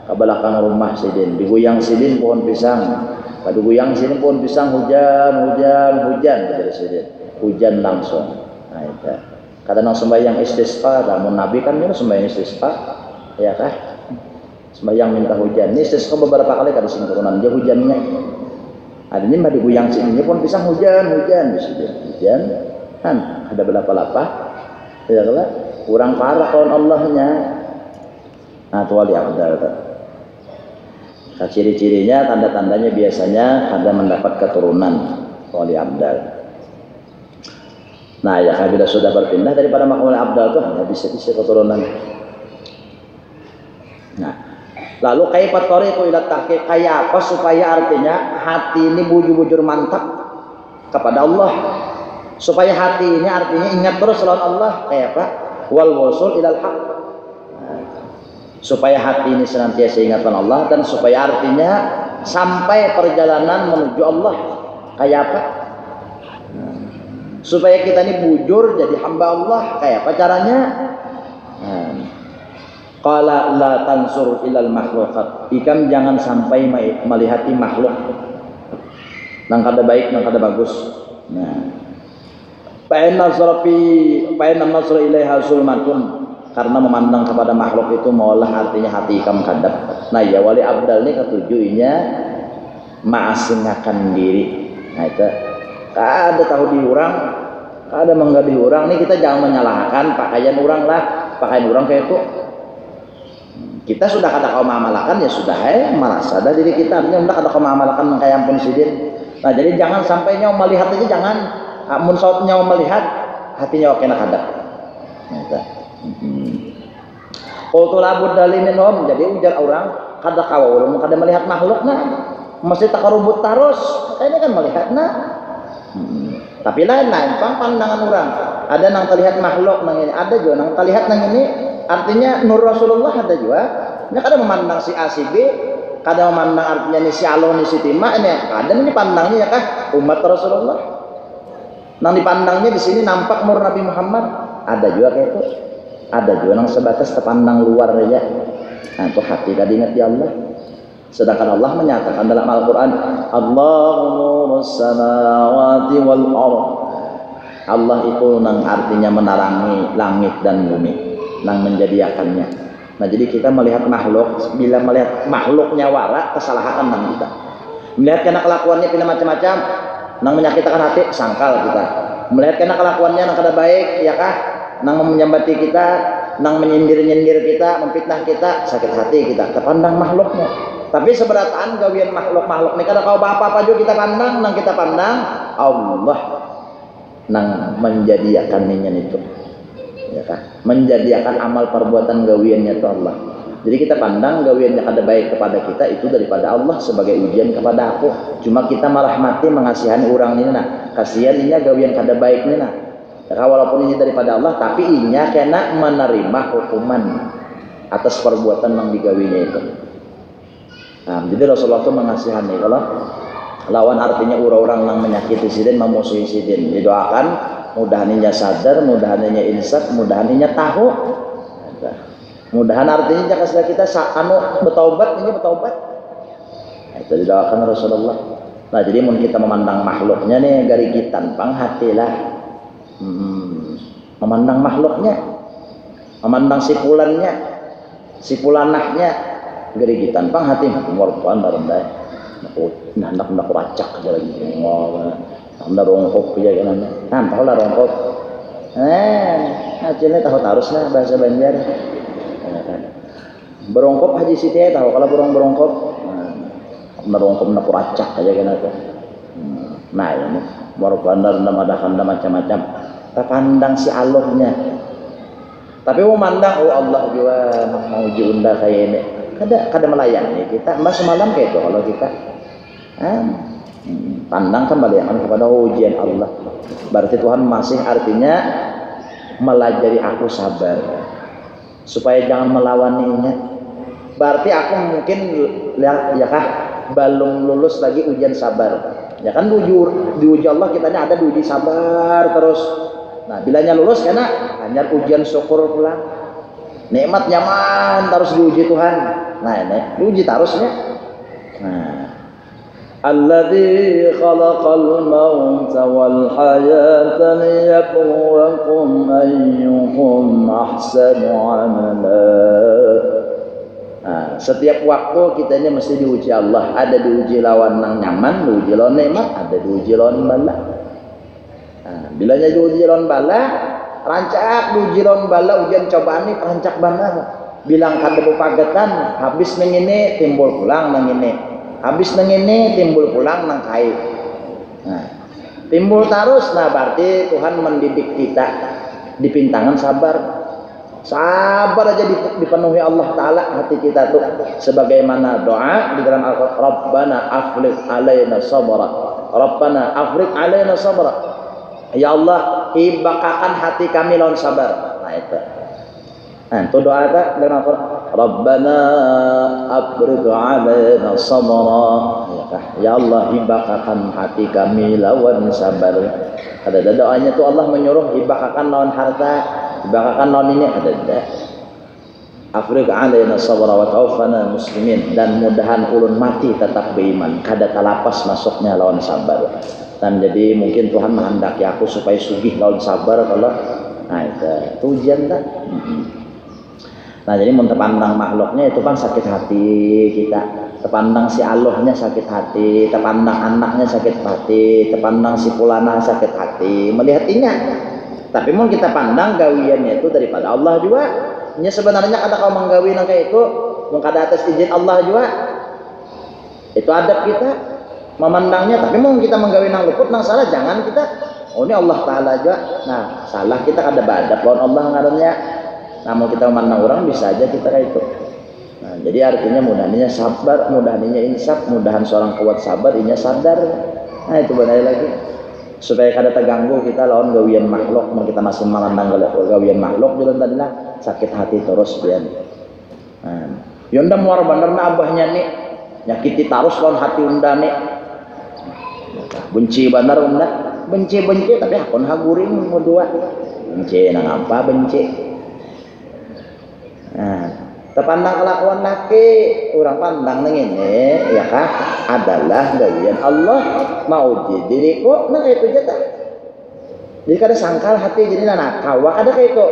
ke belakang rumah sidin, diguyang sidin pohon pisang, pada guyang sidin pohon pisang, hujan dari sidin, hujan langsung. Nah itu kadang sembahyang istisqa, namun Nabi kan juga sembahyang istisqa, ya kah? Sembahyang minta hujan. Ini istisqa beberapa kali kada sing turunan dia hujannya. Ada ini mah diguyang sini pun pisang hujan hujan kan ada berapa ya lah kurang parah kawan Allahnya. Nah itu wali abdal. Nah, ciri-cirinya tanda-tandanya biasanya ada mendapat keturunan wali abdal. Nah ya bila sudah berpindah daripada makam wali abdal itu hanya bisa keturunan. Nah lalu kaifat thariqu ila tahqiq, kayak apa supaya artinya hati ini bujur-bujur mantap kepada Allah, supaya hati ini artinya ingat terus lawan Allah, kayak apa? Wal wusul ilal haq, supaya hati ini senantiasa ingat lawan Allah dan supaya artinya sampai perjalanan menuju Allah, kayak apa? Supaya kita ini bujur jadi hamba Allah, kayak apa caranya? Qala la tansur ilal makhluqat, ikam jangan sampai melihati makhluk nang kada baik nang kada bagus. Nah fa'in nazar ilaiha zulmatun, karena memandang kepada makhluk itu maulah artinya hati ikam kadap. Nah ya wali abdal ini ketujuhnya mengasingkan diri. Nah itu kada tahu diurang, kada menggabi orang. Nih kita jangan menyalahkan pakaian orang lah, pakaian orang kayak itu. Kita sudah kada kau mengamalkan ya sudah malas ada diri kita, artinya sudah kada kau mengamalkan kayak ampun sidin. Nah jadi jangan sampai nyawa melihat aja, jangan amun saut nyawa melihat hatinya oke nak ada. Qultu la budda minhum, jadi ujar orang kada kawa orang kada melihat makhluk nah mesti takarubut terus, ini kan melihat nah. Tapi lain pandangan orang, ada nang terlihat makhluk nang ini, ada juga nang terlihat nang ini. Artinya nur Rasulullah ada juga. Ini kadang memandang si A si B, kadang memandang artinya ni si Allah ni si Tima, ini kadang ini pandangnya ya kah umat Rasulullah. Nang dipandangnya di sini nampak nur Nabi Muhammad, ada juga kayak itu. Ada juga nang sebatas terpandang luar aja. Nah itu hati kada ingat ya Allah. Sedangkan Allah menyatakan dalam Al-Quran, Allahu nurus samawati wal ardh. Allah itu nang artinya menerangi langit dan bumi, nang menjadiakannya. Nah jadi kita melihat makhluk, bila melihat makhluknya wara, kesalahan nang kita. Melihat kena kelakuannya pina macam-macam, nang menyakitkan hati, sangkal kita. Melihat kena kelakuannya nang kada baik, ya kah? Nang menyambati kita, nang menyindir-nyindir kita, memfitnah kita, sakit hati kita. Terpandang makhluknya. Tapi seberataan gawian makhluk-makhluk ini kada kau apa-apa juga kita pandang, nang kita pandang Allah nang menjadiakannya itu. Ya kan? Menjadikan amal perbuatan gawiannya itu Allah. Jadi kita pandang gawian yang ada baik kepada kita itu daripada Allah sebagai ujian kepada aku. Cuma kita merahmati mengasihani orang ini nah. Kasihan ini gawian kada baik ini nah. Walaupun ini daripada Allah tapi inya kena menerima hukuman atas perbuatan yang digawinya itu. Nah, jadi Rasulullah itu mengasihani kalau lawan artinya orang-orang yang menyakiti sidin, memusuhi sidin. Didoakan mudahannya sadar, mudahannya insaf, mudahannya tahu. Mudahan artinya jika sudah kita anu bertaubat, ini bertaubat. Itu didoakan Rasulullah. Nah jadi mun kita memandang makhluknya nih garigi tanpang hatilah. Memandang makhluknya, memandang sipulannya, sipulanahnya garigi tanpang hati. Warpuan rendah. Nah nak racak aja lagi. Anda rongkok ya kan anda. Tahu lah rongkok. Hasilnya tahu harusnya bahasa Banjar. Berongkop Haji Siti tahu kalau berongkop. Berongkop nak racak aja kan itu. Nah ini baru pandang ada macam-macam. Terpandang si Allahnya. Tapi memandang oh Allah juga mau diunda kayak ini. Kada melayani kita. Mas semalam kayak itu kalau kita. Pandang kembalikan kepada ujian Allah. Berarti Tuhan masih artinya melajari aku sabar supaya jangan melawaninya. Berarti aku mungkin ya kah belum lulus lagi ujian sabar. Ya kan diuji Allah kitanya ada diuji sabar terus. Nah, bilanya lulus karena hanya ujian syukur pula. Nikmat nyaman terus diuji Tuhan. Nah, ini diuji terusnya. Nah, alladzi khalaqal mauta wal hayata liyabluwakum ayyukum ahsanu amala. Nah, setiap waktu kita ini mesti diuji Allah. Ada diuji lawan nang nyaman, diuji lawan nikmat, ada diuji lawan bala. Nah, bilanya diuji lawan bala, rancak diuji lawan bala ujian cobaan ini rancak banget. Bilang kada pagetan, habis nang ini timbul pulang nang ini. Habis nang ini timbul pulang nang kai. Nah, timbul terus, nah berarti Tuhan mendidik kita dipintangan sabar. Sabar aja dipenuhi Allah Ta'ala hati kita tuh. Sebagaimana doa di dalam Al-Quran, Rabbana afriq alaina sabra, Rabbana afriq alaina sabra. Ya Allah, hibakakan hati kami lawan sabar. Nah itu. Nah itu doa itu dalam Al-Quran, Rabbana afriq alaina sabra. Ya Allah, hibakakan hati kami lawan sabar. Ada doanya tuh Allah menyuruh hibakakan lawan harta, hibakakan lawan ini ada. Afriq alaina sabra wa tawaffana muslimin, dan mudahan ulun mati tetap beriman, kada talapas masuknya lawan sabar. Dan jadi mungkin Tuhan menghendaki aku supaya sugih lawan sabar kalau nah itu ujian dah. Nah jadi mun tepandang makhluknya itu kan sakit hati kita, tepandang si Allahnya sakit hati, tepandang anaknya sakit hati, tepandang si fulana sakit hati melihatnya. Tapi mau kita pandang gawiannya itu daripada Allah juga. Nya sebenarnya kada kau menggawi nang kayak itu, mau kada atas izin Allah juga. Itu adab kita memandangnya. Tapi mau kita menggawi nang luput nang salah, jangan kita. Oh ini Allah Taala juga. Nah salah kita kada badap lawan Allah ngarannya. Nah mau kita memandang orang bisa aja kita kayak itu. Nah jadi artinya mudahannya sabar, mudahannya insaf, mudahan seorang kuat sabar, inya sadar. Nah itu benar lagi. Supaya kada terganggu kita lawan gawian makhluk, mau kita masih memandang gawian makhluk jalan tadilah sakit hati terus biar. Nah, yonda muar bener na abahnya nih nyakiti terus lawan hati unda nih. Benci bener unda, benci tapi hakon haguring mau dua. Benci nang apa benci? Nah, terpandang kelakuan laki, orang pandang nang ini ya kah adalah gawian Allah mau uji diriku, nah itu aja. Jadi kada sangkal hati jadi nanakawa ada kayak itu.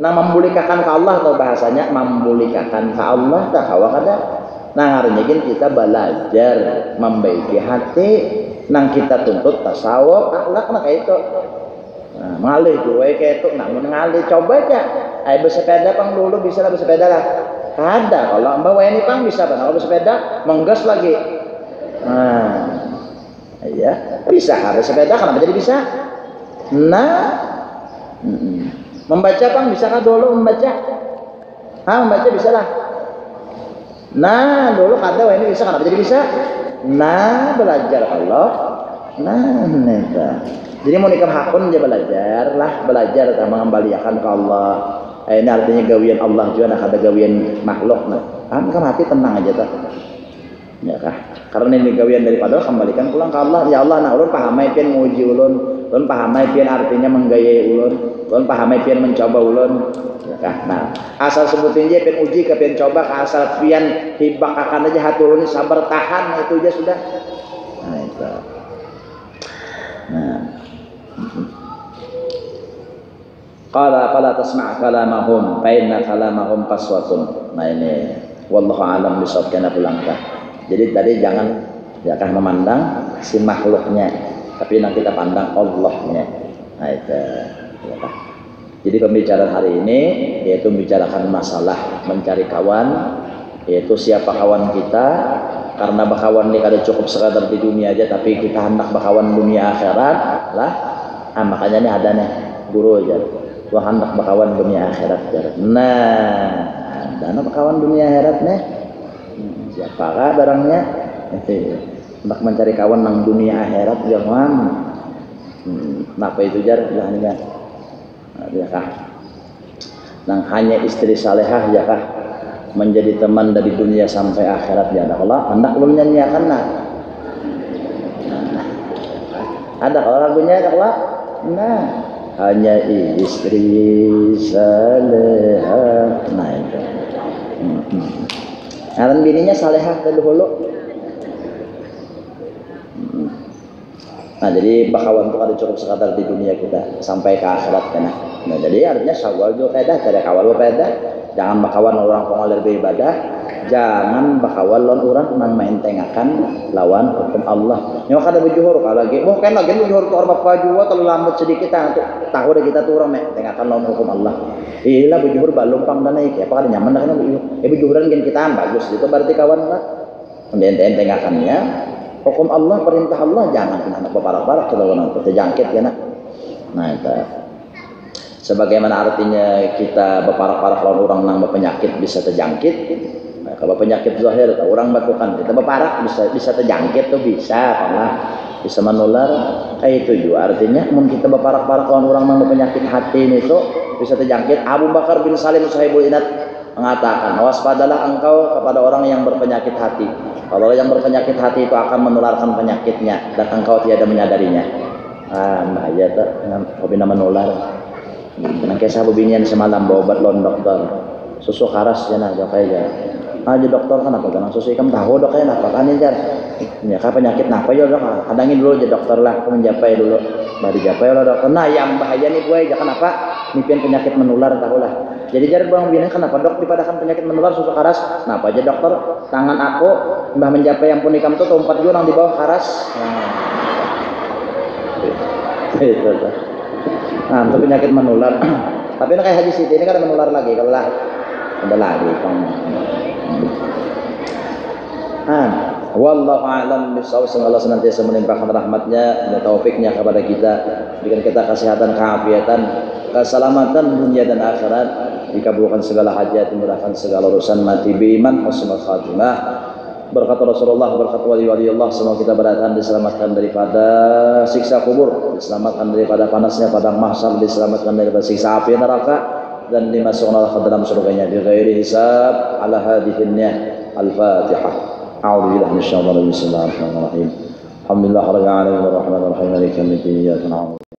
Nah membulikakan ke Allah atau bahasanya membulikakan ke Allah tak kawa kada. Nah harinya kita belajar membaiki hati, nang kita tuntut tasawuf akhlak nah kayak itu. Nah, ngalih gue kayak itu, namun ngalih coba aja. Ayo bersepeda pang dulu bisa lah bersepeda lah. Ada kalau mbak ini pang bisa bang kalau bersepeda menggas lagi. Nah, iya bisa bersepeda kenapa jadi bisa? Nah, membaca pang bisa kan dulu membaca? Membaca bisa lah. Nah dulu kada ini bisa kenapa jadi bisa? Nah belajar Allah. Nah neta. Jadi mau nikah hakun dia belajar mengembalikan ke Allah. Ini artinya gawian Allah juga nak ada gawian makhluk. Nah, kan hati tenang aja tak. Ya kah? Karena ini gawian daripada kembalikan pulang ke Allah. Ya Allah, nah ulun pahamai pian muji ulun pahamai pian artinya menggayai ulun pahamai pian mencoba ulun. Ya kah? Nah, asal sebutin dia pian uji ke pian coba ke asal pian hibak akan aja hati ulun sabar tahan, nah, itu aja sudah. Nah, itu. Nah. Qala fala tasma' kalamahum fa inna kalamahum qaswatun. Nah ini wallahu alam bisawab kana pulangkah. Jadi tadi jangan ya kah memandang si makhluknya, tapi nanti kita pandang Allahnya. Nah itu ya kah. Jadi pembicaraan hari ini yaitu membicarakan masalah mencari kawan, yaitu siapa kawan kita. Karena bakawan ini kada cukup sekadar di dunia aja, tapi kita hendak bakawan dunia akhirat lah. Makanya ini ada nih guru aja. Wah hendak bakawan dunia akhirat. Nah, ada bakawan dunia akhirat nih. Siapakah barangnya? hendak mencari kawan nang dunia akhirat jangan. Kenapa itu jar? Lah ini kan. Ya kah? Nang hanya istri salehah ya kah? Menjadi teman dari dunia sampai akhirat ya Allah. Hendak belum nyanyiakan nah. Ada kalau lagunya ada Allah. Nah, hanya istri salehah. Nah itu. Aran bininya salehah dahulu. Nah jadi bakawan itu ada cukup sekadar di dunia kita sampai ke akhirat kan. Nah jadi artinya syawal juga pedah, cari kawal pedah. Jangan bakawan orang pengalir beribadah, jangan bakawan lawan orang nang maintengakan lawan hukum Allah. Nyawa kada berjuhur kalau lagi, oh kan lagi berjuhur tuh orang bapak juga terlalu lambat sedikit tahu deh kita tuh orang maintengakan lawan hukum Allah. Iyalah berjuhur balumpang dan naik, apa kada nyaman kan berjuhur. Berjuhuran kan kita bagus, itu berarti kawan lah. Maintengakannya. Hukum Allah, perintah Allah jangan kena berparak-parak kalau nanti terjangkit ya nak. Nah itu. Sebagaimana artinya kita berparak-parak lawan orang nang berpenyakit bisa terjangkit. Nah, kalau penyakit zahir orang bakukan kita berparak bisa terjangkit tuh bisa karena bisa menular. Kayak itu juga artinya mun kita berparak-parak lawan orang nang berpenyakit hati ini tuh bisa terjangkit. Abu Bakar bin Salim Sahibul Inat mengatakan, waspadalah engkau kepada orang yang berpenyakit hati. Kalau yang berpenyakit hati itu akan menularkan penyakitnya dan engkau tiada menyadarinya. Bahaya tuh dengan hobi menular. Dengan kisah bebinian semalam bawa obat lawan dokter. Susu karas ya nah kayak aja dokter kan apa kan susu ikam tahu dok kayak apa kan jar. Ya kan penyakit napa ya dok. Hadangin dulu aja dokter lah, aku menjapai dulu. Baru japai lah dokter. Nah yang bahaya nih gue jangan apa nipian penyakit menular tahu lah. Jadi jar bang bini kenapa dok dipadakan penyakit menular susu karas? Kenapa aja dokter tangan aku mbah menjapai yang pun ikam tuh 4 jurang di bawah karas. Itu tuh. Nah untuk penyakit menular. Tapi ini kayak Haji Siti ini kan menular lagi kalau lah ada lagi kan. Wallahu a'lam bishawab. Semoga Allah senantiasa melimpahkan rahmatnya dan taufiknya kepada kita, berikan kita kesehatan, keafiatan, keselamatan dunia dan akhirat, dikabulkan segala hajat, dimudahkan segala urusan, mati beriman, husnul khatimah. Berkat Rasulullah, berkat wali-wali Allah, semoga kita beratan diselamatkan daripada siksa kubur, diselamatkan daripada panasnya padang mahsyar, diselamatkan daripada siksa api neraka, dan dimasukkan ke dalam surganya bi ghairi hisab. Ala hadhihi al-Fatihah. A'udzu billahi minasyaitonir rajim. Bismillahirrahmanirrahim. Alhamdulillahirabbil alamin arrahmanirrahim maliki yaumiddin.